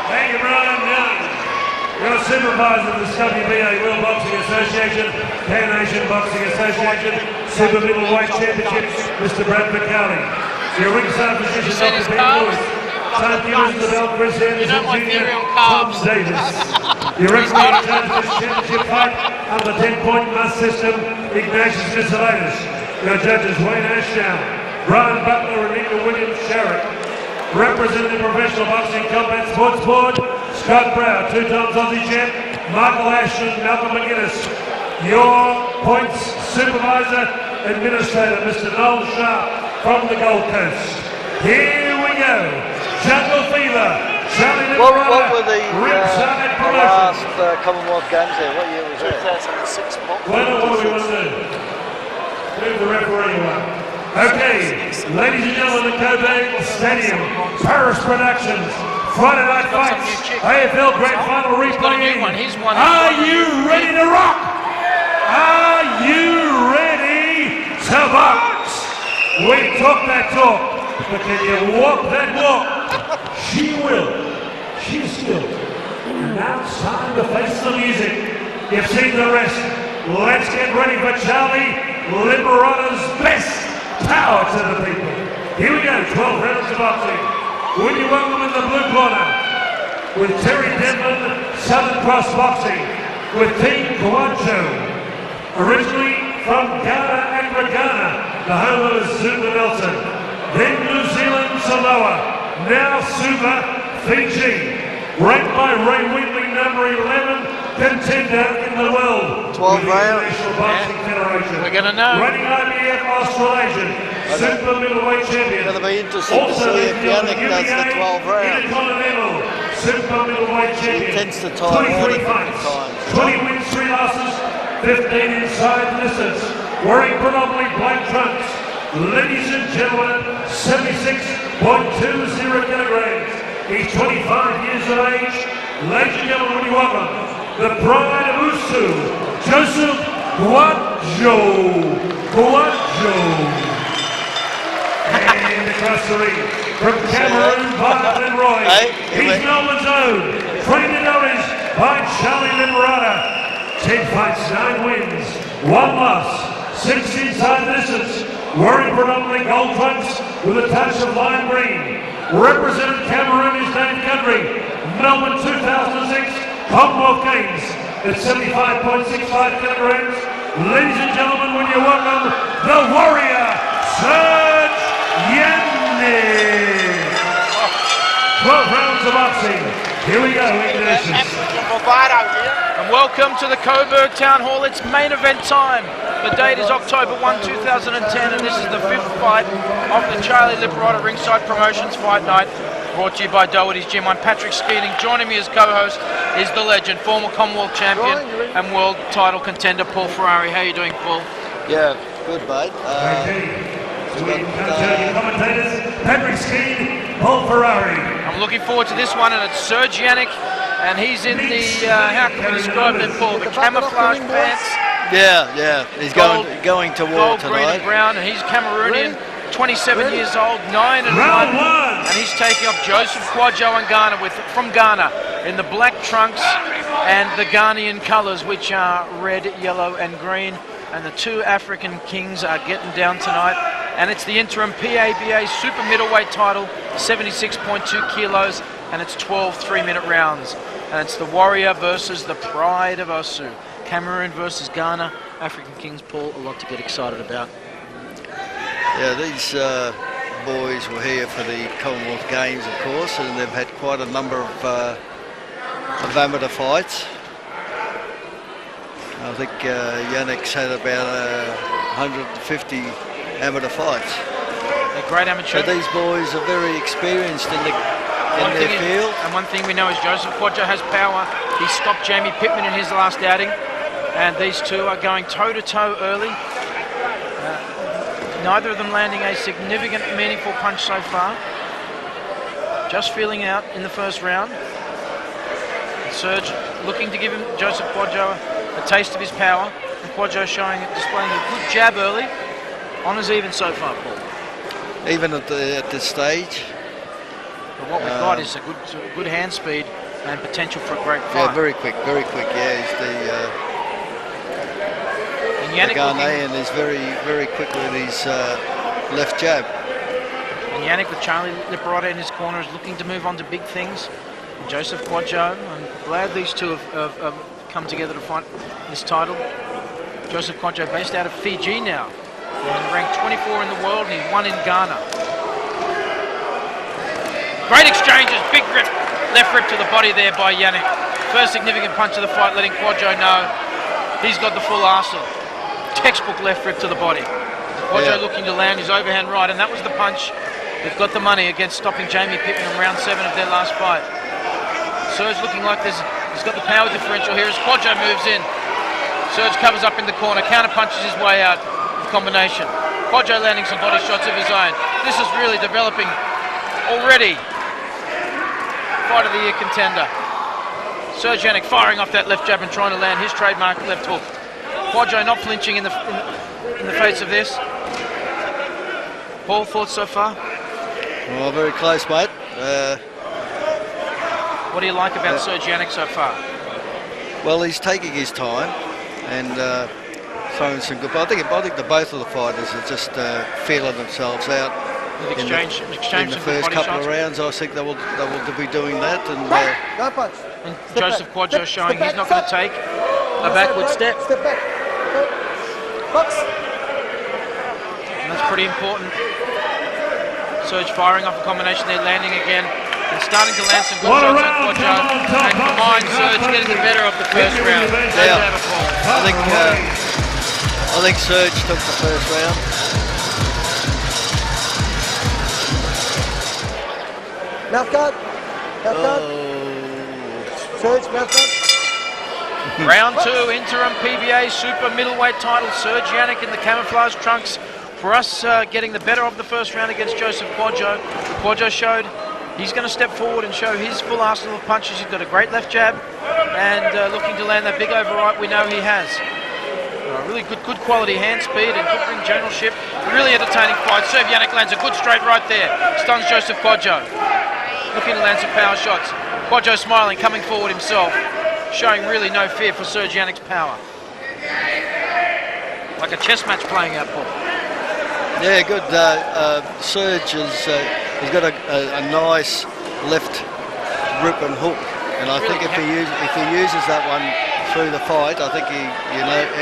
Thank you, Brian Young. Your supervisor of the WBA World Boxing Association, Pan-Asian Boxing Association, Super Middleweight Championships, Mr. Bradford Cowley. Your ringside physician, Dr. Ben Lewis. Timekeepers, the belt, Chris Anderson Jr., Tom Davis. Your referee in charge of this championship fight under the 10-point must system, Ignatius Miscellaneous. Your judges, Wayne Ashdown, Brian Butler, and Nina Williams-Sharrock. Representing the Professional Boxing Combat Sports Board, Scott Brown, 2 times Aussie champ, Michael Ashton, Malcolm McGuinness. Your points supervisor, administrator, Mr. Noel Sharp from the Gold Coast. Here we go. Jungle Fever, Charlie Liverada, What were the ringside last promotion. Commonwealth Games there? What year was it? 2006. What do we want to do? Move the referee away. Okay, ladies and gentlemen, the Coburg Stadium, Paris Productions, Friday Night Fights, AFL Grand Final replay. Are you ready to rock? Are you ready to box? We talk that talk, but can you walk that walk? She will. She still. And now it's time to face the music. You've seen the rest. Let's get ready for Charlie Liverada's best. Power to the people. Here we go, 12 rounds of boxing. Would you welcome in the blue corner with Terry Denman, Southern Cross Boxing, with Team Kwadjo, originally from Ghana and Ghana, the home of Zuma Nelson, then New Zealand Samoa, now Suva, Fiji, ranked by Ray Wheatley, number 11 contender in the world. 12 rounds. National Boxing Federation. We're going to know. Reigning IBF Australasian Super Middleweight Champion. It's going to be interesting to see if Yannick does the 12 rounds. Intercontinental Super Middleweight Champion. He tends to time 23 fights, 20 wins, 3 losses, 15 inside distance. Wearing predominantly black trunks. Ladies and gentlemen, 76.20 kilograms. He's 25 years of age. Ladies and gentlemen, when you welcome the pride of Usu, Joseph Kwadjo. And across the ring, from Cameroon, Violet Roy. He's Melbourne's own, trained and noticed by Charlie Liverada. 10 fights, 9 wins, 1 loss, 6 inside distance. Wearing predominantly gold trunks with a touch of lime green. Represented Cameroon, his native country, Melbourne 2006 Commonwealth Games at 75.65 kilograms. Ladies and gentlemen, when you welcome the Warrior, Serge Yannick. 12 rounds of boxing. Here we go, Ignatius. And welcome to the Coburg Town Hall. It's main event time. The date is October 1, 2010, and this is the 5th fight of the Charlie Liverada Ringside Promotions Fight Night, brought to you by Doherty's Gym. I'm Patrick Skeeting. Joining me as co-host is the legend, former Commonwealth champion and world title contender, Paul Ferrari. How are you doing, Paul? Yeah, good, mate. Commentators, Patrick Skeeting, Paul Ferrari. I'm looking forward to this one, and it's Serge Yannick, and he's in the, how can we describe it, Paul, the camouflage pants. Yeah, he's going to war gold, tonight. Green and brown, and he's Cameroonian, 27 years old, 9-1, and he's taking up Joseph Kwadjo and Ghana from Ghana in the black trunks and the Ghanaian colours, which are red, yellow, and green. And the 2 African kings are getting down tonight, and it's the interim PABA Super Middleweight title, 76.2 kilos, and it's 12 3-minute rounds. And it's the Warrior versus the Pride of Osu. Cameroon versus Ghana, African Kings, Paul, a lot to get excited about. Yeah, these boys were here for the Commonwealth Games, of course, and they've had quite a number of amateur fights. I think Yannick's had about 150 amateur fights. They're great amateur. So these boys are very experienced in their field. And one thing we know is Joseph Kwadjo has power. He stopped Jamie Pittman in his last outing. And these two are going toe-to-toe early. Neither of them landing a significant, meaningful punch so far. Just feeling out in the first round. Serge looking to give him, Joseph Kwadjo, a taste of his power. And Kwadjo displaying a good jab early. Honours even so far, Paul. Even at this stage. But what we've got is a good hand speed and potential for a great fight. Yeah, very quick, very quick. Yeah, he's the Ghanaian is very, very quick with his left jab. And Yannick with Charlie Liberato in his corner is looking to move on to big things. And Joseph Kwadjo, I'm glad these two have come together to fight this title. Joseph Kwadjo based out of Fiji now. And ranked 24 in the world, and he's won in Ghana. Great exchanges, big rip, left rip to the body there by Yannick. First significant punch of the fight, letting Kwadjo know he's got the full arsenal. Textbook left rip to the body. Kwadjo looking to land his overhand right, and that was the punch that got the money against stopping Jamie Pittman in round 7 of their last fight. Serge looking like he's got the power differential here as Kwadjo moves in. Serge covers up in the corner, counter punches his way out. Combination. Kwadjo landing some body shots of his own. This is really developing already. Fight of the year contender. Serge Yannick firing off that left jab and trying to land his trademark left hook. Kwadjo not flinching in the face of this. Paul, thoughts so far? Well, very close, mate. What do you like about Serge Yannick so far? Well, he's taking his time and throwing some good. But I think the both of the fighters are just feeling themselves out. In the first couple of rounds, I think they will be doing that. And Joseph Kwadjo showing he's not going to take a backward step. Step back. Box. And that's pretty important. Serge firing off a combination there, landing again. And starting to land some good shots on Kwadjo. And combined Serge getting the better of the first round. Yeah, I think Serge took the first round. Mouth guard. Mouth guard. Serge, mouth guard. Round 2, interim PBA super middleweight title. Serge Yannick in the camouflage trunks. For us, getting the better of the first round against Joseph Kwadjo. Kwadjo showed he's going to step forward and show his full arsenal of punches. He's got a great left jab and looking to land that big overright we know he has. Really good quality hand speed and good ring generalship. Really entertaining fight. Serge Yannick lands a good straight right there. Stuns Joseph Kwadjo. Looking to land some power shots. Kwadjo smiling, coming forward himself. Showing really no fear for Serge Yannick's power. Like a chess match playing out, Paul. Yeah, good. Serge he's got a nice left rip and hook. And I think if he uses that one through the fight, I think he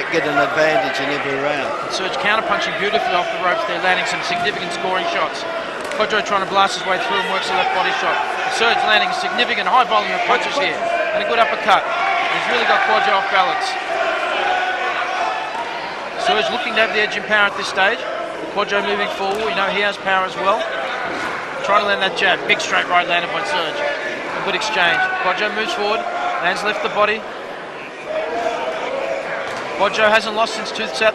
get an advantage in every round. Serge counter-punching beautifully off the ropes there, landing some significant scoring shots. Kwadjo trying to blast his way through and works a left body shot. Serge landing a significant high volume of punches here and a good uppercut. He's really got Kwadjo off balance. Serge looking to have the edge in power at this stage. Kwadjo moving forward, we know he has power as well. Trying to land that jab, big straight right landed by Serge. A good exchange. Kwadjo moves forward, lands left the body. Kwadjo hasn't lost since 2005.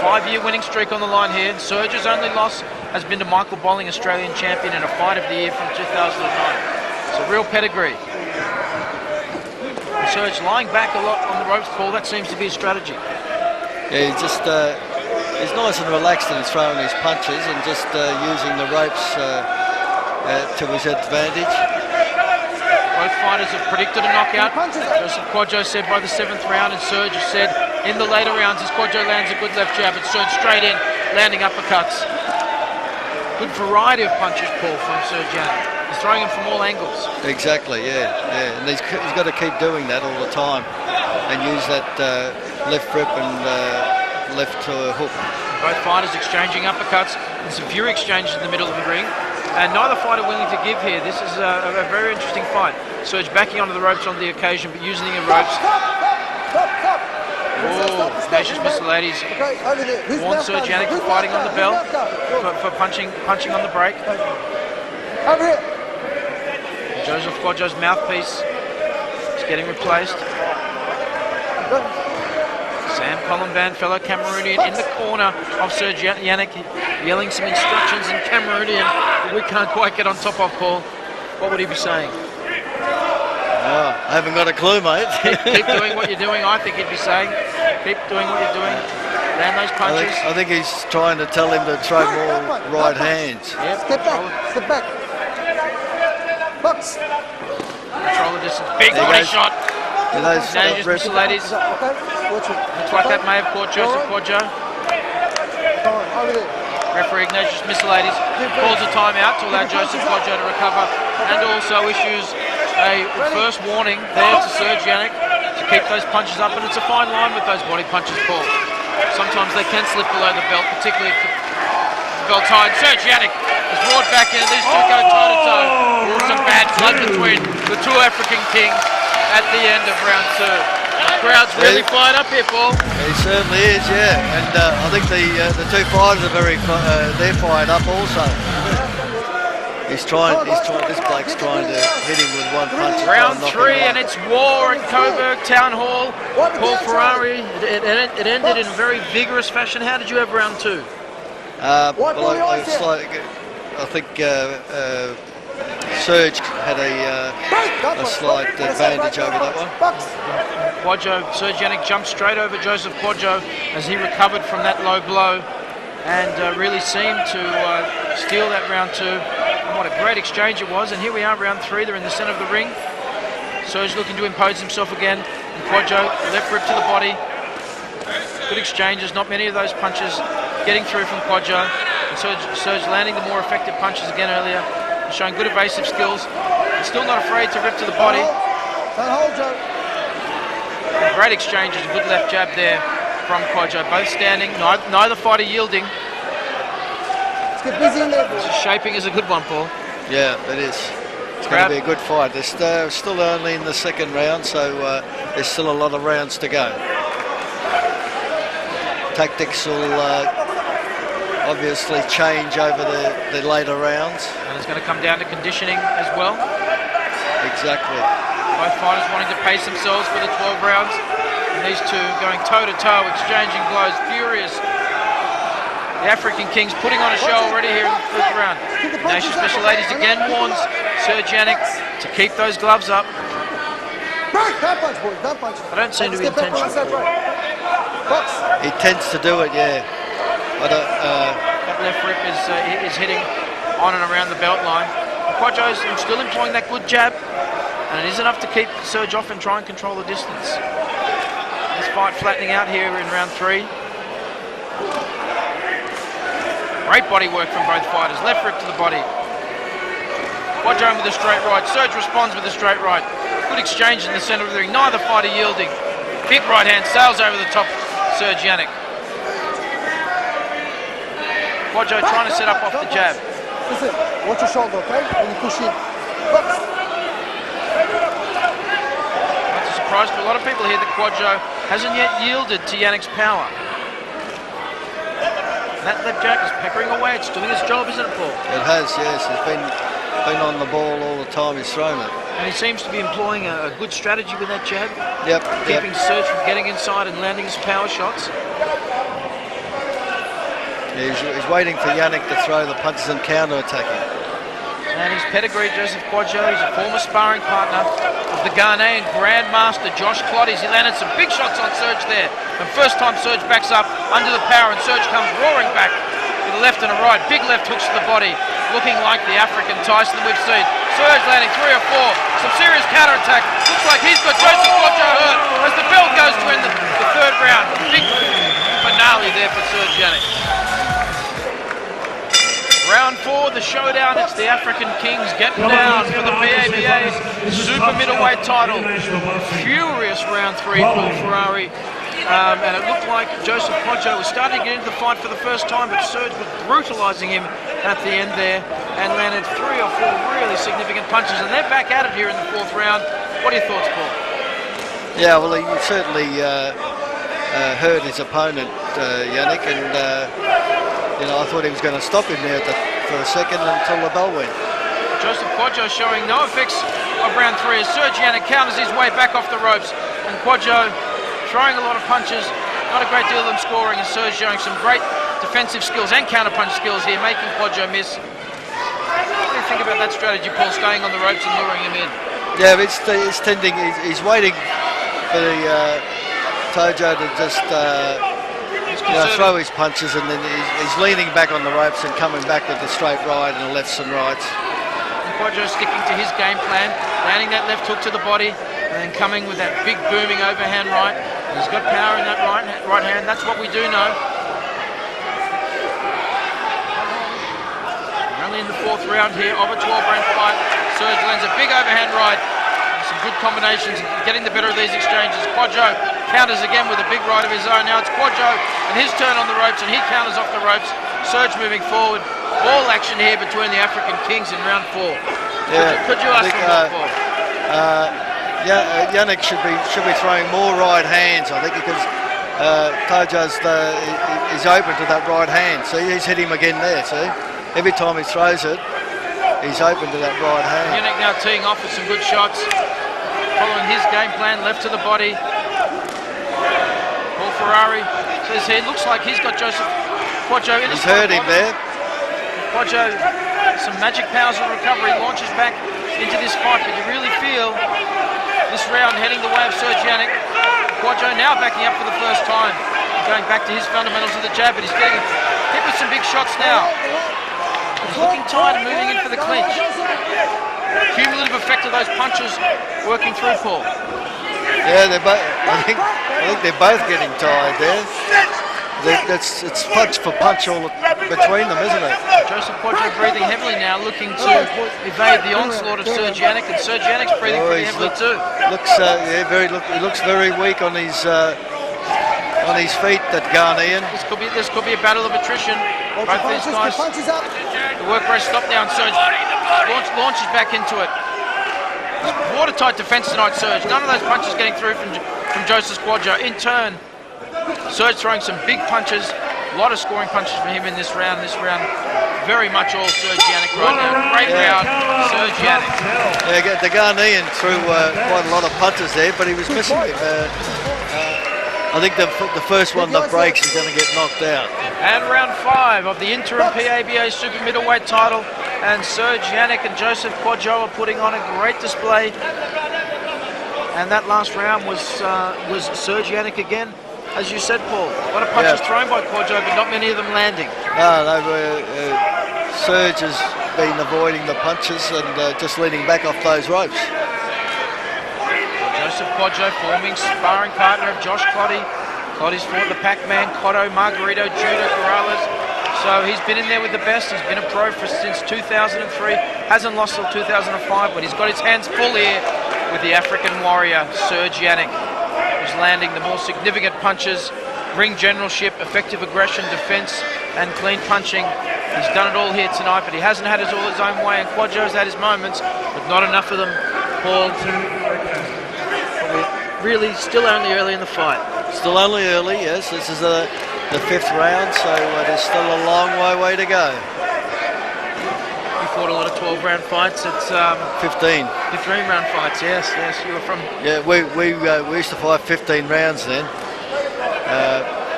5-year winning streak on the line here. Serge's only loss has been to Michael Bolling, Australian champion, in a fight of the year from 2009. It's a real pedigree. And Serge lying back a lot on the ropes, Paul. That seems to be a strategy. Yeah, he's nice and relaxed and he's throwing his punches and just using the ropes to his advantage. Both fighters have predicted a knockout. Joseph Kwadjo said by the 7th round, and Serge has said in the later rounds as Kwadjo lands a good left jab, and Serge straight in, landing uppercuts. Good variety of punches, Paul, from Serge Yannick. He's throwing them from all angles. Exactly, yeah. And he's got to keep doing that all the time and use that left rip and left hook. Both fighters exchanging uppercuts and some few exchanges in the middle of the ring. And neither fighter willing to give here. This is a very interesting fight. Serge backing onto the ropes on the occasion, but using the ropes. Oh, Nations Mr. Ladies warned Serge Yannick for fighting on the bell, for punching on the break. Joseph Kwadjo's mouthpiece is getting replaced. Sam Columban, fellow Cameroonian, in the corner of Serge Yannick, yelling some instructions in Cameroonian that we can't quite get on top of, Paul. What would he be saying? I haven't got a clue, mate. Keep doing what you're doing, I think he'd be saying. Keep doing what you're doing. land those punches. I think he's trying to tell him to throw more right hands. Yep. Step back. Step back. Box. Control the distance. Big There body goes. shot. Those Dangerous, ref- ladies. Okay. Watch it. Looks like that may have caught Joseph Kwadjo. Go on. Over there. Referee Ignatius Missiladis calls a timeout to allow Joseph Kwadjo to recover, and also issues a first warning there to Serge Yannick to keep those punches up, and it's a fine line with those body punches, Paul. Sometimes they can slip below the belt, particularly if the belt's high. Serge Yannick is roared back in, and these two go toe-to-toe. Some bad blood between the two African kings at the end of round 2. The crowd's really fired up here, Paul. He certainly is, yeah. And I think the two fighters are they're fired up also. This bloke's trying to hit him with one punch. Round 3, and it's war in Coburg Town Hall. Paul Ferrari, it ended in a very vigorous fashion. How did you have round 2? I think Serge had a slight advantage over that one. Kwadjo, Serge Yannick jumped straight over Joseph Kwadjo as he recovered from that low blow and really seemed to steal that round 2. And what a great exchange it was. And here we are, round 3. They're in the centre of the ring. Serge looking to impose himself again. And Kwadjo, left rip to the body. Good exchanges, not many of those punches getting through from Kwadjo. And Serge landing the more effective punches again earlier, showing good evasive skills. He's still not afraid to rip to the body. Great exchanges, a good left jab there from Kwadjo. Both standing, neither fighter yielding. Let's get busy in there. This is shaping is a good one, Paul. Yeah, it is. It's going to be a good fight. They're still only in the second round, so there's still a lot of rounds to go. Tactics will obviously change over the later rounds. And it's going to come down to conditioning as well. Exactly. Both fighters wanting to pace themselves for the 12 rounds. And these two going toe-to-toe, exchanging blows, furious. The African Kings putting on a show already here in the 5th round. Ignatius Missiladis again warns Serge Yannick to keep those gloves up. I don't seem to be intentional. He tends to do it, yeah. That left rip is hitting on and around the belt line. Kwadjo's still employing that good jab, and it is enough to keep Serge off and try and control the distance. This fight flattening out here in round 3. Great body work from both fighters. Left rip to the body. Kwadjo with a straight right. Serge responds with a straight right. Good exchange in the centre of the ring. Neither fighter yielding. Big right hand sails over the top. Serge Yannick. Kwadjo trying to set up off the jab. Listen, watch your shoulder, okay? When you push in. That's a surprise to a lot of people here that Kwadjo hasn't yet yielded to Yannick's power. That left jab is peppering away. It's doing its job, isn't it, Paul? It has, yes. He's been on the ball all the time he's thrown it. And he seems to be employing a good strategy with that jab. Yep. Keeping Serge from getting inside and landing his power shots. Yeah, he's waiting for Yannick to throw the punches and counter-attacking. And his pedigree, Joseph Kwadjo, he's a former sparring partner of the Ghanaian Grandmaster Josh Clotties. He landed some big shots on Serge there. And first time Serge backs up under the power, and Serge comes roaring back with a left and a right. Big left hooks to the body, looking like the African Tyson that we've seen. Serge landing 3 or 4. Some serious counter-attack. Looks like he's got Joseph Kwadjo hurt as the bell goes to end the 3rd round. Big finale there for Serge Yannick. Round 4, the showdown. It's the African Kings getting down for the BABA Super Middleweight title. Furious round 3, Paul Ferrari. And it looked like Joseph Kwadjo was starting to get into the fight for the first time, but Serge was brutalising him at the end there and landed 3 or 4 really significant punches. And they're back at it here in the 4th round. What are your thoughts, Paul? Yeah, well, he certainly hurt his opponent, Yannick, and I thought he was going to stop him there for a second until the bell went. Joseph Kwadjo showing no effects of round 3 as Serge Yannick counters his way back off the ropes, and Kwadjo throwing a lot of punches, not a great deal of them scoring, and Serge showing some great defensive skills and counter-punch skills here, making Kwadjo miss. What do you think about that strategy, Paul, staying on the ropes and luring him in? Yeah, it's tending, he's waiting for the Tojo to just... He's throw his punches, and then he's leaning back on the ropes and coming back with the straight right and the lefts and rights. And Kwadjo sticking to his game plan, landing that left hook to the body, and then coming with that big booming overhand right. He's got power in that right hand. That's what we do know. We're only in the 4th round here of a 12-round fight. Serge lands a big overhand right. Some good combinations, getting the better of these exchanges. Kwadjo counters again with a big right of his own. Now it's Kwadjo and his turn on the ropes, and he counters off the ropes. Serge moving forward. All action here between the African Kings in round 4. Yeah, could you ask for more, Paul? Yannick should be throwing more right hands, I think, because Kwadjo's is open to that right hand. See, he's hit him again there. See, every time he throws it, he's open to that right hand. Yannick now teeing off with some good shots, following his game plan, left to the body. Paul Ferrari says here, looks like he's got Joseph Kwadjo in his He's hurt him there. Kwadjo, some magic powers of recovery, launches back into this fight, but you really feel this round heading the way of Serge Yannick. Kwadjo now backing up for the first time, going back to his fundamentals of the jab, but he's getting hit with some big shots now. He's looking tired and moving in for the clinch. Cumulative effect of those punches working through Paul. Yeah, they're both. I think they're both getting tired there. It's punch for punch all between them, isn't it? Joseph Kwadjo breathing heavily now, looking to evade the onslaught of Serge Yannick, and Serge Yannick's breathing pretty heavily too. He looks very weak on his feet, that Ghanaian. This could be a battle of attrition. Both these guys. The work rate stopped now, and Serge launches back into it. Watertight defense tonight, Serge. None of those punches getting through from Joseph Kwadjo. In turn, Serge throwing some big punches. A lot of scoring punches for him in this round. Very much all Serge Yannick right now. Great round, Serge Yannick. Yeah, the Ghanaian threw quite a lot of punches there, but he was missing it. I think the first one that breaks is going to get knocked out. And round 5 of the interim PABA Super Middleweight title, and Serge Yannick and Joseph Kwadjo are putting on a great display. And that last round was Serge Yannick again. As you said, Paul, a lot of punches thrown by Kwadjo, but not many of them landing. No, Serge has been avoiding the punches and just leaning back off those ropes. Joseph Kwadjo forming sparring partner of Josh Clotty. Clotty's fought the Pac-Man, Cotto, Margarito, Judah, Corrales. So he's been in there with the best. He's been a pro since 2003. Hasn't lost till 2005, but he's got his hands full here with the African warrior, Serge Yannick, who's landing the more significant punches, ring generalship, effective aggression, defense, and clean punching. He's done it all here tonight, but he hasn't had all his own way, and Kwadjo's had his moments, but not enough of them. Paul, really still only early in the fight. Still only early, yes. This is the 5th round, so there's still a long way to go. You fought a lot of 12-round fights. It's 15. 15-round fights. Yes. You were from. Yeah, we used to fight 15 rounds then.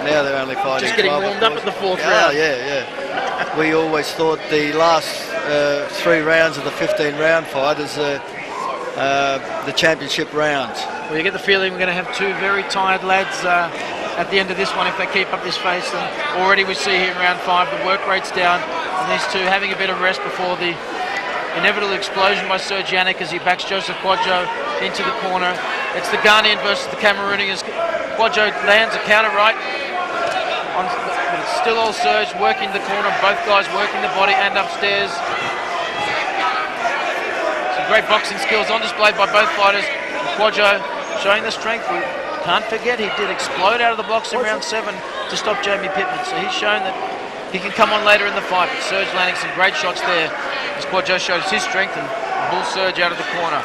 Now they're only fighting. Just getting 12, warmed up at the 4th round. Yeah. We always thought the last 3 rounds of the 15-round fight is the championship rounds. Well, you get the feeling we're going to have 2 very tired lads at the end of this one if they keep up this pace. And already we see here in round 5 the work rate's down, and these 2 having a bit of rest before the inevitable explosion by Serge Yannick as he backs Joseph Kwadjo into the corner. It's the Ghanaian versus the Cameroonian as Kwadjo lands a counter right. But it's still all Serge working the corner, both guys working the body and upstairs. Some great boxing skills on display by both fighters. Kwadjo showing the strength. We can't forget he did explode out of the blocks in round 7 to stop Jamie Pittman. So he's shown that he can come on later in the fight. But Serge landing some great shots there as Kwadjo shows his strength and bulls Serge out of the corner.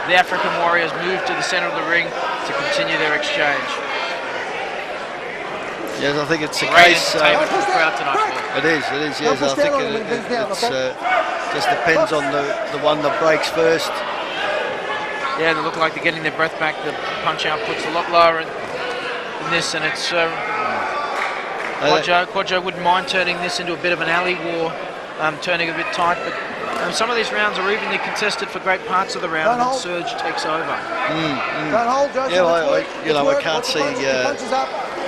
The African Warriors move to the centre of the ring to continue their exchange. Yes, I think it's a Great case. entertainment for the crowd tonight, Paul. It is. Yes, I think it just depends on the one that breaks first. Yeah, they look like they're getting their breath back. The punch output's a lot lower than this, and it's Kwadjo wouldn't mind turning this into a bit of an alley war, turning a bit tight, but some of these rounds are evenly contested for great parts of the round, and Serge takes over. Don't hold, Joseph. Yeah, I can't see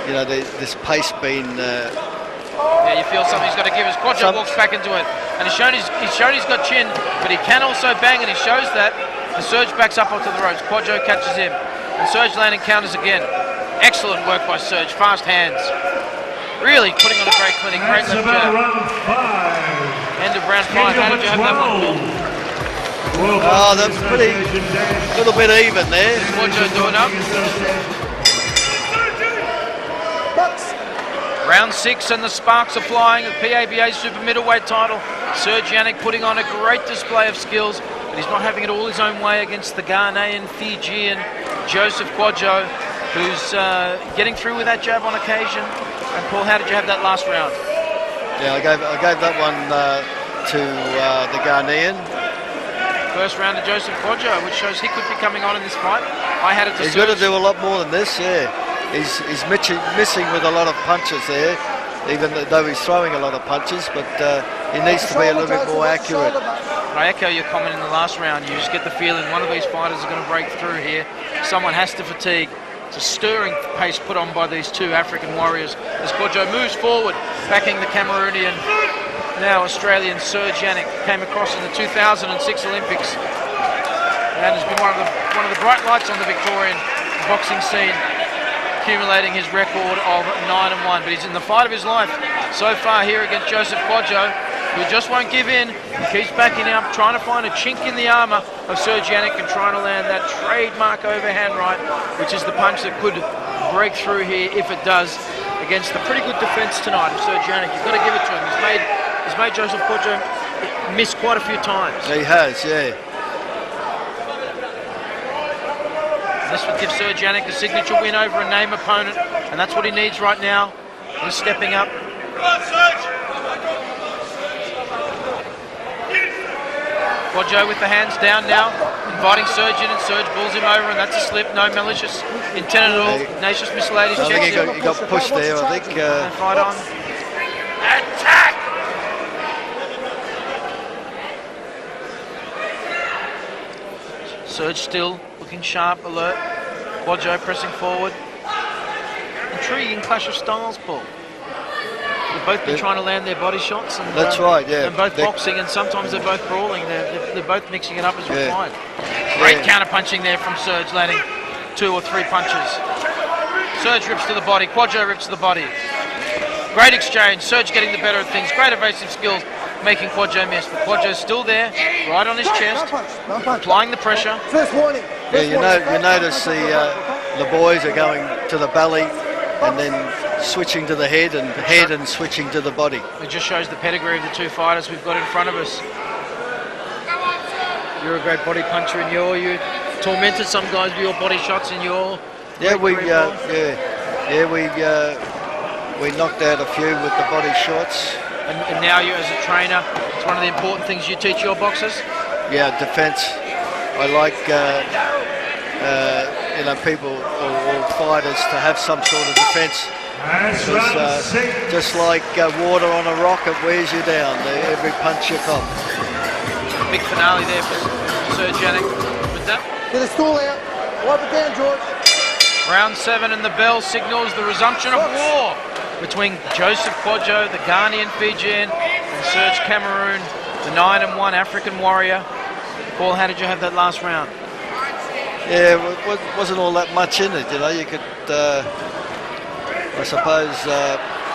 you know, this pace being. Yeah, you feel something's got to give as Kwadjo walks back into it. And he's shown he's got chin, but he can also bang, and he shows that. And Serge backs up onto the ropes. Kwadjo catches him. And Serge landing counters again. Excellent work by Serge. Fast hands. Really putting on a great clinic. Great left jab. End of round 5. How did you have that one, Paul? Oh, that's pretty, little bit even there. Kwadjo doing up. Round 6 and the sparks are flying. The PABA Super Middleweight title. Serge Yannick putting on a great display of skills, but he's not having it all his own way against the Ghanaian, Fijian, Joseph Kwadjo, who's getting through with that jab on occasion. And Paul, how did you have that last round? Yeah, I gave that one to the Ghanaian. First round to Joseph Kwadjo, which shows he could be coming on in this fight. I had it to He's got to do a lot more than this, yeah. He's missing with a lot of punches there, even though he's throwing a lot of punches, but he needs to be a little bit more accurate. I echo your comment in the last round. You just get the feeling one of these fighters is going to break through here. Someone has to fatigue. It's a stirring pace put on by these two African warriors as Kwadjo moves forward, backing the Cameroonian, now Australian Serge Yannick, came across in the 2006 Olympics and has been one of the bright lights on the Victorian boxing scene, accumulating his record of 9-1, but he's in the fight of his life so far here against Joseph Kwadjo, who just won't give in. He keeps backing up, trying to find a chink in the armour of Serge Yannick and trying to land that trademark overhand right, which is the punch that could break through here if it does, against the pretty good defence tonight of Serge Yannick. You've got to give it to him. He's made Joseph Kwadjo miss quite a few times. He has, yeah. This would give Serge Yannick a signature win over a name opponent, and that's what he needs right now. He's stepping up. Kwadjo with the hands down now, inviting Serge in, and Serge pulls him over, and that's a slip. No malicious intent at all. Ignatius mislaid his I think chest. he got pushed there, I think. And fight on. Attack! Serge still looking sharp, alert. Kwadjo pressing forward. Intriguing clash of styles, Paul. They've both been trying to land their body shots. And, that's right, yeah. And both boxing, and sometimes they're both brawling. They're both mixing it up as required. Great counter punching there from Serge, landing 2 or 3 punches. Serge rips to the body. Kwadjo rips to the body. Great exchange. Serge getting the better of things. Great evasive skills, making Kwadjo miss. But Kwadjo's still there, right on his chest, applying the pressure. First warning. Yeah, you notice the boys are going to the belly and then switching to the head and switching to the body. It just shows the pedigree of the two fighters we've got in front of us. You're a great body puncher, and you tormented some guys with your body shots in your. Yeah, we knocked out a few with the body shots. And now you, as a trainer, it's one of the important things you teach your boxers. Yeah, defence. I like people or fighters to have some sort of defence. Because just like water on a rock, it wears you down. Every punch you cop. Big finale there for Serge Yannick with that. Get a stool out. Wipe it down, George. Round 7, and the bell signals the resumption of war between Joseph Kwadjo, the Ghanaian Fijian, and Serge Cameroon, the 9-1 African warrior. Paul, how did you have that last round? Yeah, it wasn't all that much in it, you know. You could, I suppose,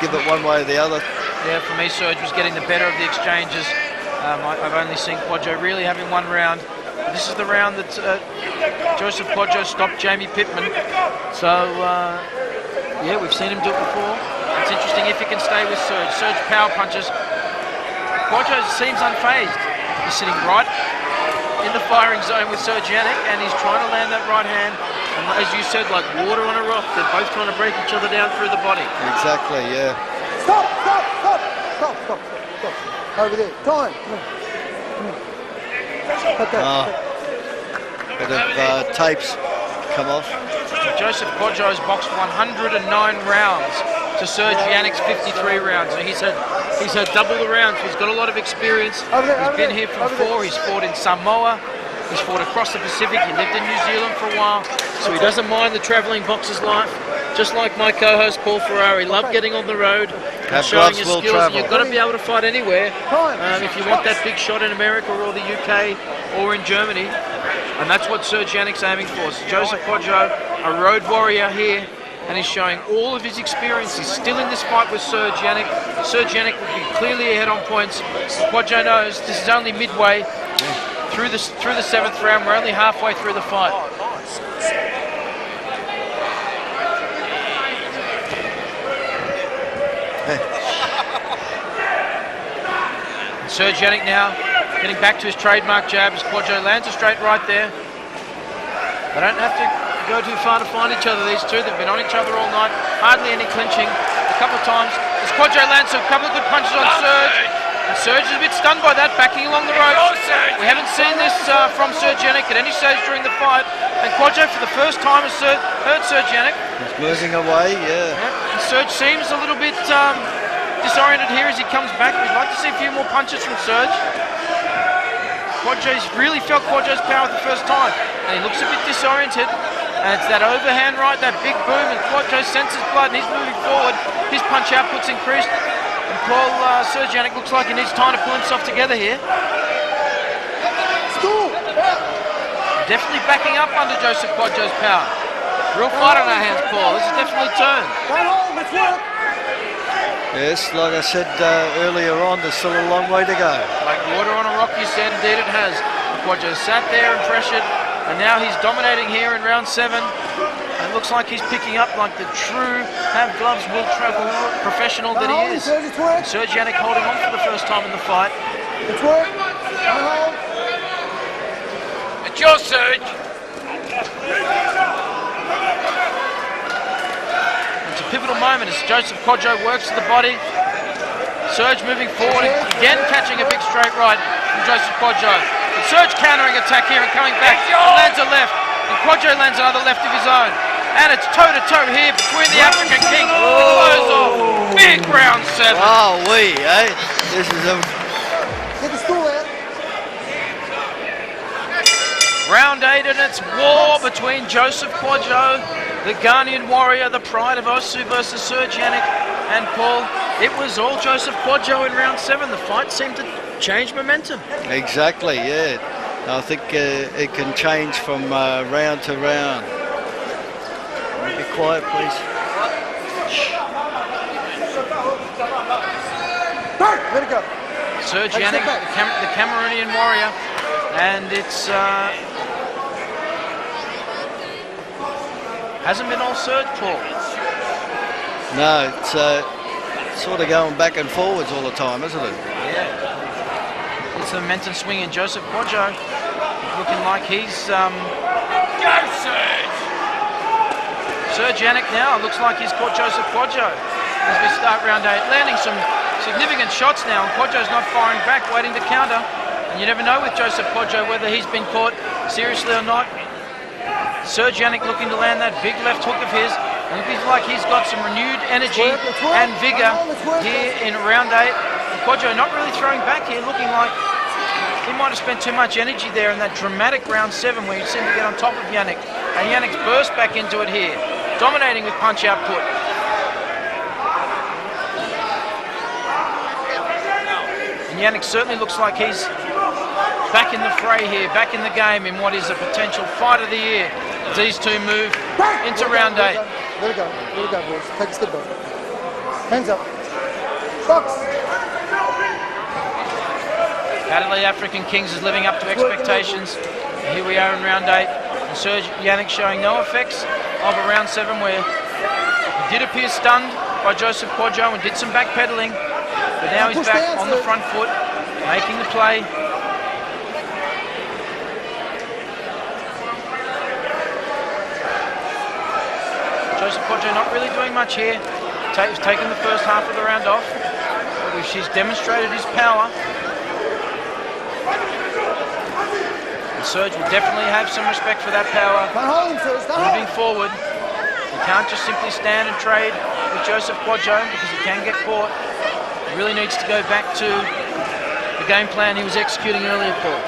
give it one way or the other. Yeah, for me, Serge was getting the better of the exchanges. I've only seen Kwadjo really having one round. This is the round that Joseph Kwadjo stopped Jamie Pittman. So, yeah, we've seen him do it before. It's interesting if he can stay with Serge. Serge power punches. Kwadjo seems unfazed. He's sitting right in the firing zone with Serge Yannick, and he's trying to land that right hand. And as you said, like water on a rock, they're both trying to break each other down through the body. Exactly, yeah. Stop. Over there. Time. Come on. Cut that. Bit of tapes come off. Joseph Kwadjo has boxed 109 rounds to Serge Yannick's 53 rounds. So he's had double the rounds. He's got a lot of experience. He's been here from 4. He's fought in Samoa. He's fought across the Pacific. He lived in New Zealand for a while. So he doesn't mind the travelling boxer's life. just like my co-host Paul Ferrari, love getting on the road and Have showing gloves your will skills. travel. You've got to be able to fight anywhere if you want that big shot in America or the UK or in Germany. And that's what Serge Yannick's aiming for. So Joseph Kwadjo, a road warrior here, and he's showing all of his experience. He's still in this fight with Serge Yannick. Serge Yannick will be clearly ahead on points. Kwadjo knows this is only midway through the 7th round. We're only halfway through the fight. Serge Yannick now getting back to his trademark jab as Kwadjo lands a straight right there. They don't have to go too far to find each other, these two. They've been on each other all night. Hardly any clinching. A couple of times as Kwadjo lands a couple of good punches on Serge. And Serge is a bit stunned by that, backing along the ropes. We haven't seen this from Serge Yannick at any stage during the fight. And Kwadjo for the first time has heard Serge Yannick. He's moving away, yeah. And Serge seems a little bit disoriented here as he comes back. We'd like to see a few more punches from Serge. Kwadjo's really felt Kwadjo's power the first time, and he looks a bit disoriented. And it's that overhand right, that big boom, and Kwadjo senses blood, and he's moving forward. His punch output's increased, and Serge Yannick looks like he needs time to pull himself together here. Definitely backing up under Joseph Kwadjo's power. Real fight on our hands, Paul. This is definitely turned. Yes, like I said earlier on, there's still a long way to go. Like water on a rock, you said, indeed it has. Kwadjo sat there and pressured, and now he's dominating here in round 7. And it looks like he's picking up like the true have gloves will travel professional that he is. Serge Yannick holding on for the first time in the fight. It's your Serge. It's a pivotal moment as Joseph Kwadjo works to the body. Serge moving forward, again catching a big straight right from Joseph Kwadjo. But Serge countering attack here and coming back, and lands a left, and Kwadjo lands another left of his own. And it's toe-to-toe here between the African Kings. Close off. Big round 7. Wow, eh? This is a... Get the stool out. Round 8, and it's war between Joseph Kwadjo, the Ghanaian warrior, the pride of Osu, versus Serge Yannick and Paul. It was all Joseph Kwadjo in round 7. The fight seemed to change momentum. Exactly, yeah. I think it can change from round to round. Be quiet, please. Let it go. Serge Yannick, the Cameroonian warrior, and it's hasn't been all Serge, Paul. No, it's sort of going back and forwards all the time, isn't it? Yeah. It's the momentum swinging. Joseph Kwadjo looking like he's Go Serge. Serge Yannick now looks like he's caught Joseph Kwadjo as we start round 8, landing some significant shots now, and Kwadjo's not firing back, waiting to counter. And you never know with Joseph Kwadjo whether he's been caught seriously or not. Serge Yannick looking to land that big left hook of his, and it looks like he's got some renewed energy and vigour here in round 8. And Kwadjo not really throwing back here, looking like he might have spent too much energy there in that dramatic round 7 where he seemed to get on top of Yannick. And Yannick's burst back into it here, dominating with punch output. And Yannick certainly looks like he's back in the fray here, back in the game in what is a potential fight of the year. As these two move into round 8. Let it go, boys. Take a step back. Hands up. Box. Adelaide African Kings is living up to expectations. And here we are in round 8. And Serge Yannick showing no effects of a round 7 where he did appear stunned by Joseph Kwadjo and did some backpedaling. But now he's back on the front foot, making the play. Joseph Kwadjo not really doing much here. He's taken the first half of the round off, which he's demonstrated his power. And Serge will definitely have some respect for that power. Moving forward, he can't just simply stand and trade with Joseph Kwadjo because he can get caught. He really needs to go back to the game plan he was executing earlier, Paul.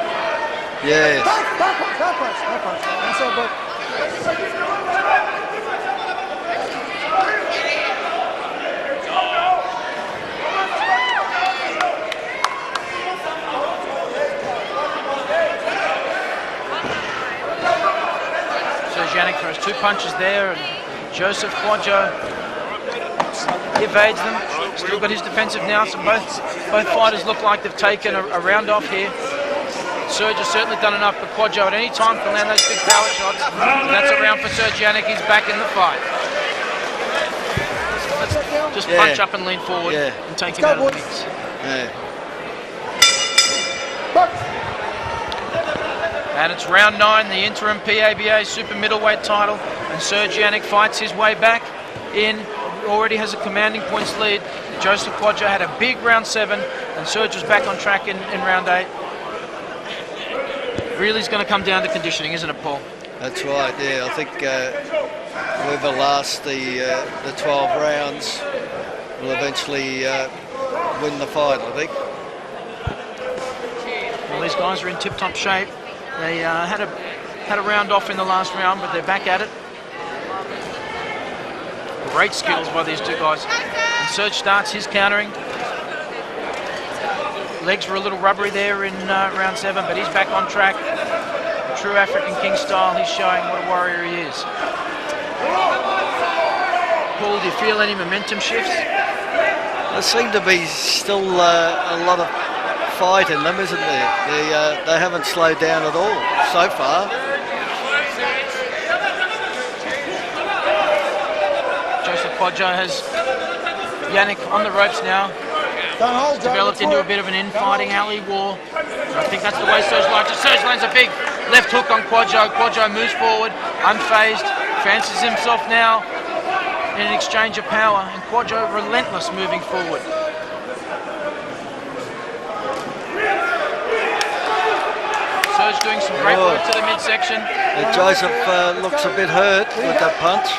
Yes. Back punch. That's all, bro. Yannick throws 2 punches there, and Joseph Kwadjo evades them. Still got his defensive now, so both fighters look like they've taken a round off here. Serge has certainly done enough, but Kwadjo at any time can land those big power shots. And that's a round for Serge Yannick. He's back in the fight. Let's just punch up and lean forward and take him out of the mix. And it's round 9, the interim PABA super middleweight title, and Serge Yannick fights his way back in. Already has a commanding points lead. Joseph Kwadjo had a big round 7, and Serge was back on track in round 8. Really is going to come down to conditioning, isn't it, Paul? That's right, yeah. I think whoever lasts the 12 rounds will eventually win the fight, I think. Well, these guys are in tip-top shape. They had a round off in the last round, but they're back at it. Great skills by these two guys. And Serge starts his countering. Legs were a little rubbery there in round 7, but he's back on track. True African King style, he's showing what a warrior he is. Paul, do you feel any momentum shifts? There seem to be still a lot of fight in them, isn't there? They haven't slowed down at all so far. Joseph Kwadjo has Yannick on the ropes now. It's developed into a bit of an infighting alley war. I think that's the way Serge likes it. Serge lands a big left hook on Kwadjo. Kwadjo moves forward, unfazed, fancies himself now in an exchange of power, and Kwadjo relentless moving forward. Serge doing some great work to the midsection. Joseph looks a bit hurt with that punch.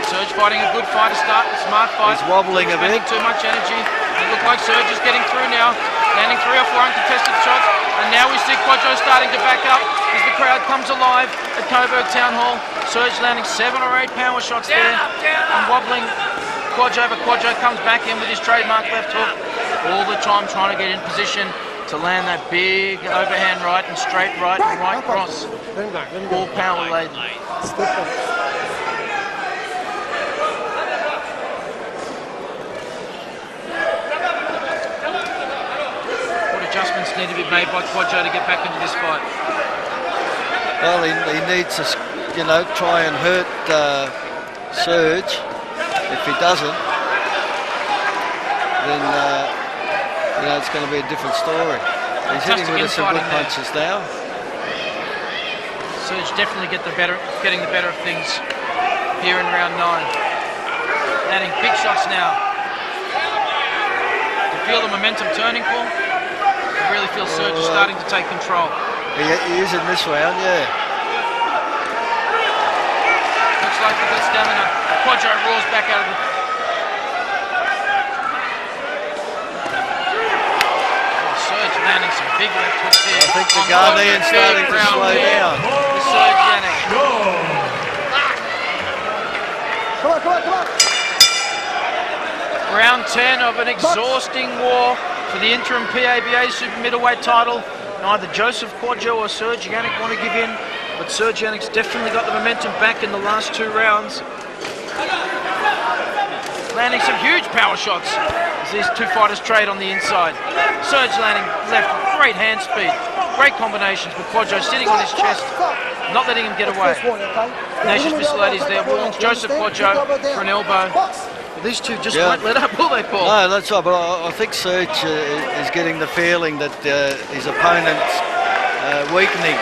Serge fighting a good fight to start, a smart fight. He's wobbling a bit. Too much energy. It looks like Serge is getting through now, landing 3 or 4 uncontested shots. And now we see Kwadjo starting to back up as the crowd comes alive at Coburg Town Hall. Serge landing 7 or 8 power shots there and wobbling Kwadjo, but Kwadjo comes back in with his trademark left hook, all the time trying to get in position to land that big overhand right and straight right and right cross. All power laden. Adjustments need to be made by Kwadjo to get back into this fight. Well, he needs to, try and hurt Serge. If he doesn't, then it's going to be a different story. He's hitting with some good punches now. Serge definitely getting the better of things here in round 9. Landing big shots now. You feel the momentum turning, Paul? I really feel Serge is starting to take control. He is in this round, yeah. Looks like the good stamina. Kwadjo roars back out of the... Serge landing some big left hooks here. I think the Ghanaian's starting to slow down. Serge Yannick. Come on. Round 10 of an exhausting war for the interim PABA super middleweight title. Neither Joseph Kwadjo or Serge Yannick want to give in, but Serge Yannick's definitely got the momentum back in the last 2 rounds. Landing some huge power shots as these two fighters trade on the inside. Serge landing left, great hand speed, great combinations, with Kwadjo sitting on his chest, not letting him get away. Ignatius Missilades there warns Joseph Kwadjo for an elbow. These two just won't let up, will they, Paul? No, that's right, but I think Serge is getting the feeling that his opponent's weakening.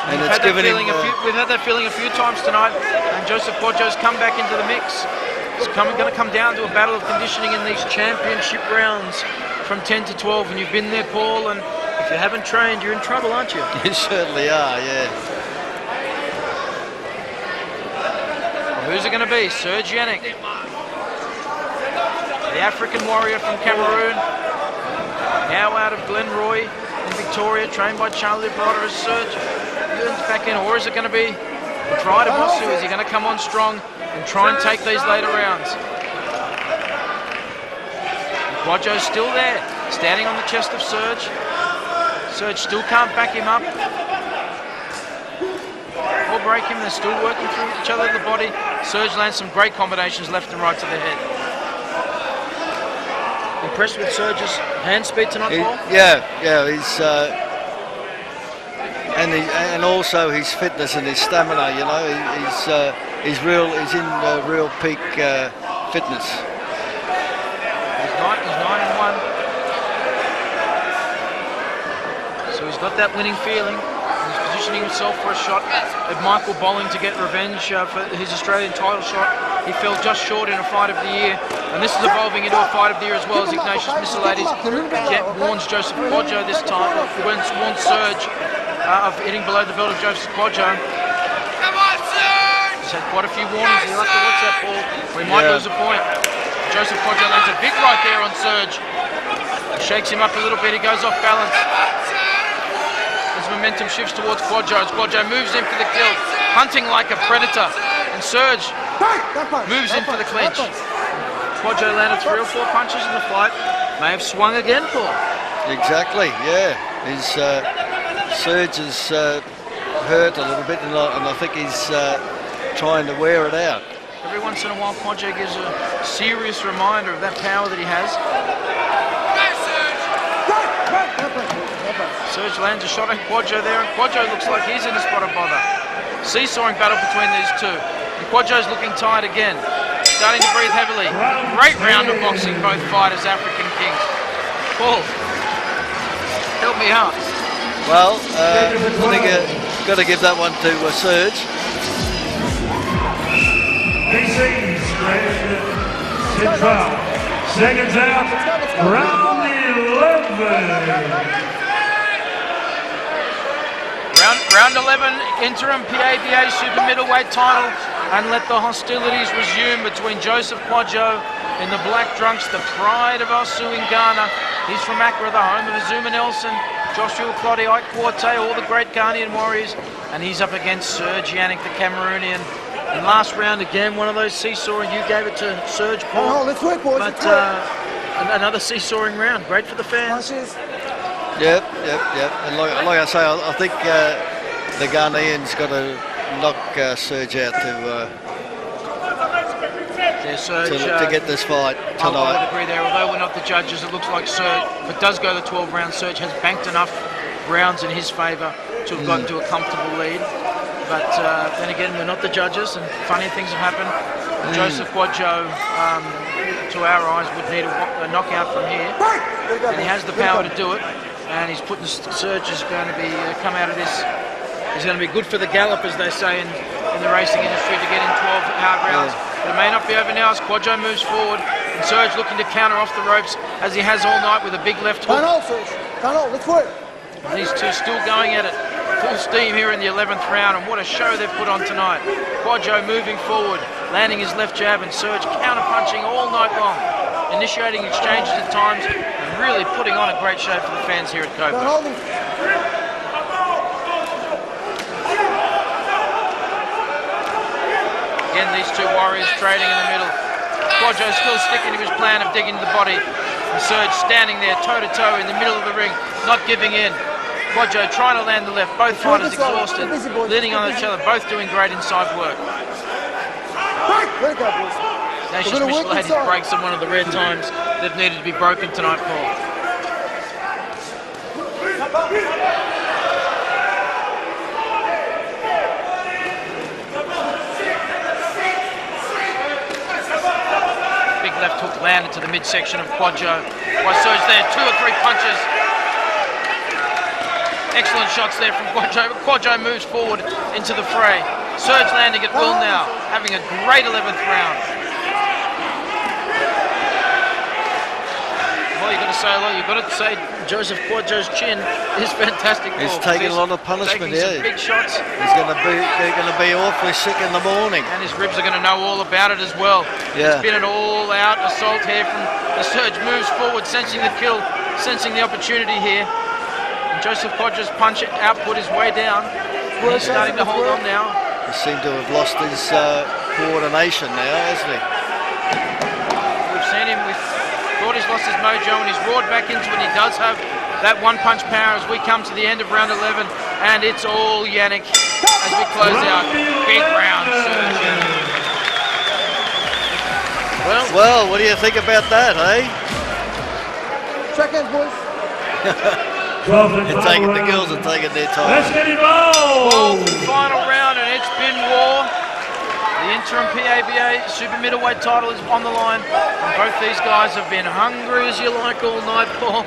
And it's given him... We've had that feeling a few times tonight, and Joseph Kwadjo's come back into the mix. It's going to come down to a battle of conditioning in these championship rounds from 10 to 12, and you've been there, Paul, and if you haven't trained, you're in trouble, aren't you? You certainly are, yeah. Who's it going to be? Serge Yannick, the African warrior from Cameroon, now out of Glenroy in Victoria, trained by Charlie Liberata as Serge yearns back in. Or is it going to be Pride of Bosu? Is he going to come on strong and try and take these later rounds? Kwadjo's still there, standing on the chest of Serge. Serge still can't back him up. break him. They're still working through each other in the body. Serge lands some great combinations left and right to the head. Impressed with Serge's hand speed tonight, Paul? Yeah, he's and also his fitness and his stamina. You know, he's in real peak fitness. He's 9-1. So he's got that winning feeling. He's positioning himself for a shot at Michael Bolling to get revenge for his Australian title shot. He fell just short in a fight of the year, and this is evolving into a fight of the year as well as Ignatius Missilades warns Joseph Kwadjo this time, warns Serge of hitting below the belt of Joseph Kwadjo. Come on, Serge! He's had quite a few warnings. He'll have to watch that, Paul, or he might lose a point. Joseph Kwadjo lands a big right there on Serge. Shakes him up a little bit, he goes off balance. His momentum shifts towards Kwadjo as Kwadjo moves in for the kill, hunting like a predator. And Serge moves in for the clinch. Kwadjo landed 3 or 4 punches in the fight. May have swung again, Paul. Exactly, yeah. Serge is hurt a little bit, and I think he's trying to wear it out. Every once in a while, Kwadjo gives a serious reminder of that power that he has. Serge lands a shot at Kwadjo there, and Kwadjo looks like he's in a spot of bother. Seesawing battle between these two. And Kwadjo's looking tired again, starting to breathe heavily. Great round of boxing, both fighters, African kings. Paul, help me out. Well, I think got to give that one to Serge. DC's control. Seconds out, round 11. Round 11, interim PABA super middleweight title, and let the hostilities resume between Joseph Kwadjo in the Black Drunks, the pride of Osu in Ghana. He's from Accra, the home of Azuma Nelson, Joshua Cloddy, Ike Quarte, all the great Ghanaian warriors, and he's up against Serge Yannick, the Cameroonian. And last round again, one of those seesawing. You gave it to Serge, Paul. Let's work, boys. But another seesawing round. Great for the fans. Yep. And like I say, I think the Ghanaians got to knock Serge out to get this fight tonight. I would agree there. Although we're not the judges, it looks like Serge, if it does go the 12 rounds, Serge has banked enough rounds in his favour to have gotten to a comfortable lead. But then again, we're not the judges, and funny things have happened. Joseph Kwadjo, to our eyes, would need a knockout from here, and he has the power to do it. And he's putting Serge is going to be come out of this. He's going to be good for the gallop, as they say in the racing industry, to get in 12 hard rounds. But it may not be over now as Kwadjo moves forward, and Serge looking to counter off the ropes as he has all night with a big left hook. Let's work. And these two still going at it, full steam here in the 11th round, and what a show they've put on tonight. Kwadjo moving forward, landing his left jab, and Serge counter-punching all night long, initiating exchanges at times, and really putting on a great show for the fans here at Coburg. Again, these two warriors trading in the middle. Kwadjo still sticking to his plan of digging to the body, and Serge standing there toe-to-toe in the middle of the ring, not giving in. Kwadjo trying to land the left, both fighters exhausted, leaning on each other, both doing great inside work. Ignatius Missilades breaks on one of the rare times that needed to be broken tonight, Paul. Big left hook landed to the midsection of Kwadjo. By Serge there, 2 or 3 punches. Excellent shots there from Kwadjo. Kwadjo moves forward into the fray. Serge landing at will now, having a great 11th round. Well, you've got to say Joseph Kwadjo's chin is fantastic. He's taking a lot of punishment here. Some big shots. They're going to be awfully sick in the morning. And his ribs are going to know all about it as well. Yeah. It's been an all-out assault here from the Serge moves forward, sensing the kill, sensing the opportunity here. And Joseph Kwadjo's punch output is way down. He's starting to hold on now. He seemed to have lost his coordination now, hasn't he? We've seen him thought he's lost his mojo, and he's roared back into it. He does have that one-punch power as we come to the end of round 11, and it's all Yannick. as we close out big round, Serge Yannick. Well, what do you think about that, eh? Check hands, boys. The girls are taking their time. Let's get involved. 12th final round, and it's been war. The interim PABA super middleweight title is on the line. And both these guys have been hungry as you like all night, Paul.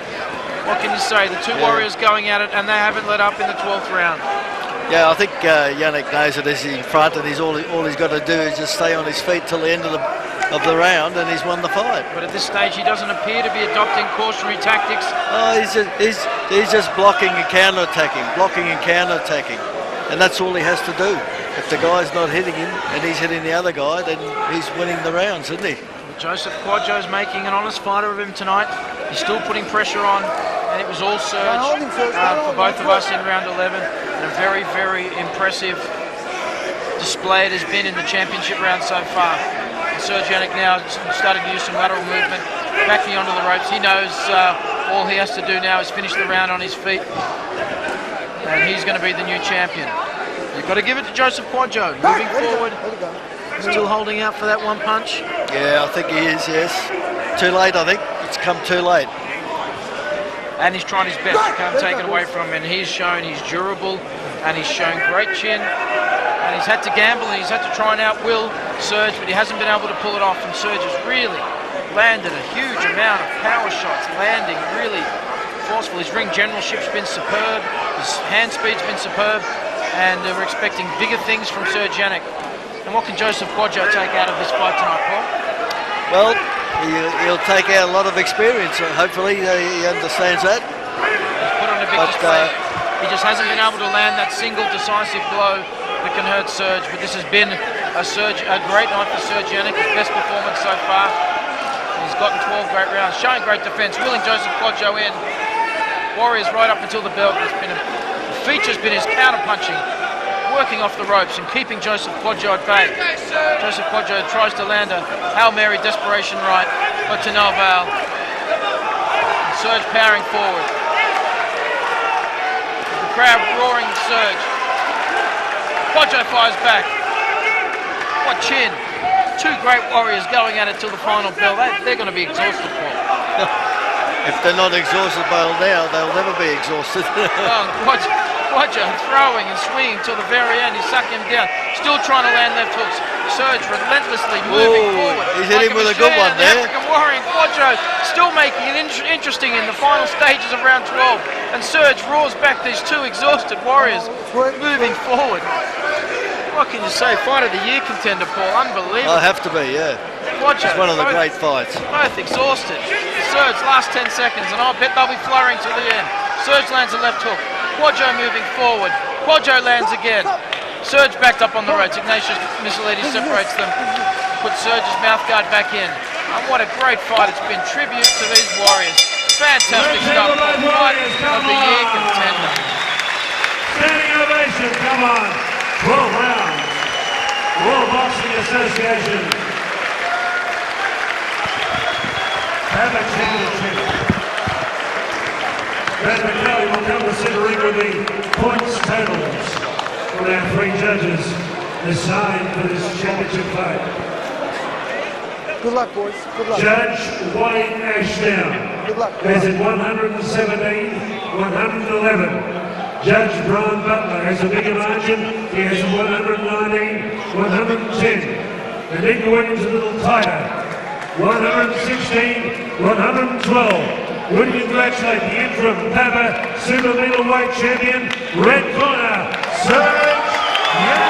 What can you say? The two warriors going at it, and they haven't let up in the 12th round. Yeah, I think Yannick knows it. He's in front, and all he's got to do is just stay on his feet till the end of the round, and he's won the fight. But at this stage, he doesn't appear to be adopting cautionary tactics. Oh, he's just blocking and counter-attacking, and that's all he has to do. If the guy's not hitting him and he's hitting the other guy, then he's winning the rounds, isn't he? Joseph Kwadjo's making an honest fighter of him tonight. He's still putting pressure on, and it was all Serge for both of us in round 11. And a very, very impressive display it has been in the championship round so far. And Serge Yannick now starting to use some lateral movement, backing onto the ropes. He knows all he has to do now is finish the round on his feet, and he's going to be the new champion. You've got to give it to Joseph Kwadjo, moving forward. Still holding out for that one punch. Yeah, I think he is, yes. Too late, I think. It's come too late. And he's trying his best. You can't take it away from him. And he's shown he's durable, and he's shown great chin. And he's had to gamble, and he's had to try and outwill Serge, but he hasn't been able to pull it off. And Serge has really landed a huge amount of power shots, landing really forceful. His ring generalship's been superb. His hand speed's been superb. And we're expecting bigger things from Serge Yannick. And what can Joseph Kwadjo take out of this fight tonight, Paul? Well, he'll take out a lot of experience. Hopefully he understands that. He's put on a big display. He just hasn't been able to land that single decisive blow that can hurt Serge. But this has been a great night for Serge Yannick. His best performance so far. He's gotten 12 great rounds, showing great defence, willing Joseph Kwadjo in. Warriors right up until the bell. The feature's been his counter-punching, working off the ropes and keeping Joseph Kwadjo at bay. Joseph Kwadjo tries to land a Hail Mary desperation right, but to no avail. Serge powering forward. The crowd roaring Serge. Kwadjo fires back. What chin. Two great warriors going at it till the final bell. They're going to be exhausted, Paul. If they're not exhausted by now, they'll never be exhausted. Kwadjo throwing and swinging till the very end. He's sucking him down. Still trying to land left hooks. Serge relentlessly moving forward. He's hitting with a good one there. The African warrior Kwadjo still making it interesting in the final stages of round 12. And Serge roars back these two exhausted warriors moving forward. What can you say? Fight of the year contender, Paul. Unbelievable. I have to be, yeah. Kwadjo, it's one of the great fights. Both exhausted. Serge last 10 seconds, and I'll bet they'll be flurrying to the end. Serge lands a left hook. Kwadjo moving forward. Kwadjo lands again. Serge backed up on the ropes. Ignatius Missolidis separates them. Puts Serge's mouthguard back in. And what a great fight it's been. Tribute to these warriors. Fantastic stuff. Fight of the year contender. Standing ovation, come on. 12 rounds. World Boxing Association. Have a championship. Brad McNally will come to center ring with the points totals for our three judges assigned for this championship fight. Good luck, boys. Good luck. Judge Wayne Ashdown Good luck. has it 117, 111. Judge Brian Butler has a bigger margin. He has it 119, 110. And Nick Williams a little tighter. 116, 112. We congratulate the interim PABA Super Middleweight Champion, red corner, Serge Yannick.